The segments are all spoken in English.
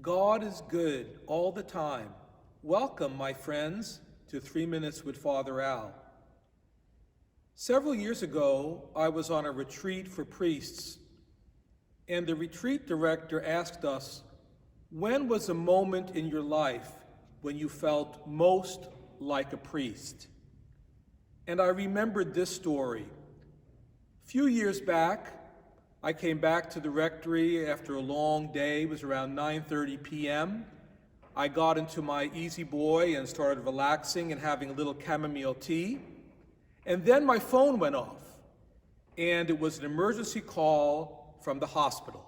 God is good all the time. Welcome, my friends, to 3 Minutes with Father Al. Several years ago, I was on a retreat for priests, and the retreat director asked us, when was a moment in your life when you felt most like a priest? And I remembered this story. A few years back, I came back to the rectory after a long day. It was around 9:30 p.m. I got into my easy boy and started relaxing and having a little chamomile tea. And then my phone went off, and it was an emergency call from the hospital.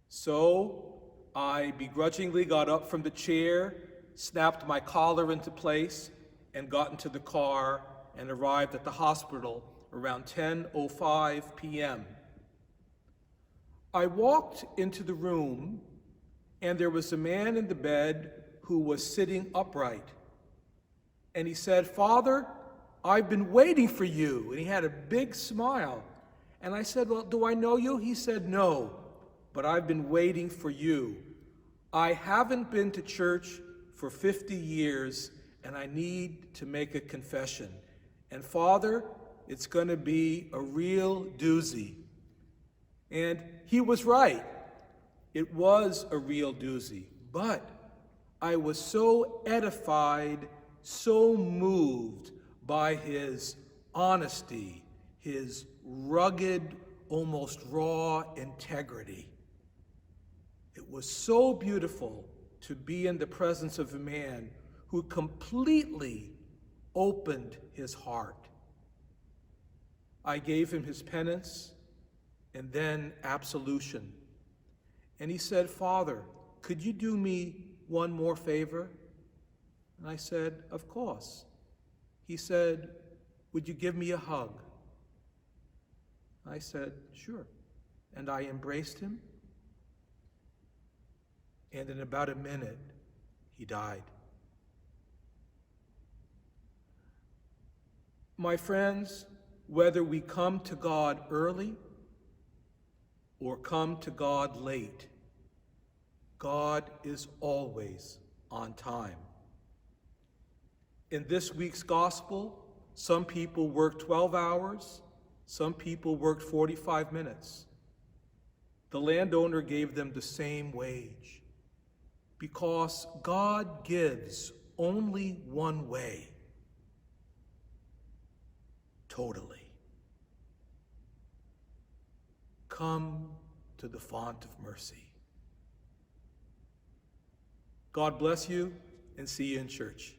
So I begrudgingly got up from the chair, snapped my collar into place, and got into the car and arrived at the hospital around 10:05 p.m. I walked into the room, and there was a man in the bed who was sitting upright. And he said, "Father, I've been waiting for you." And he had a big smile. And I said, "Well, do I know you?" He said, "No, but I've been waiting for you. I haven't been to church for 50 years, and I need to make a confession. And Father, it's going to be a real doozy." And he was right. It was a real doozy. But I was so edified, so moved by his honesty, his rugged, almost raw integrity. It was so beautiful to be in the presence of a man who completely opened his heart. I gave him his penance and then absolution. And he said, "Father, could you do me one more favor?" And I said, "Of course." He said, "Would you give me a hug?" I said, "Sure." And I embraced him. And in about a minute, he died. My friends, whether we come to God early or come to God late, God is always on time. In this week's gospel, some people worked 12 hours, some people worked 45 minutes. The landowner gave them the same wage because God gives only one way, totally. Come to the font of mercy. God bless you, and see you in church.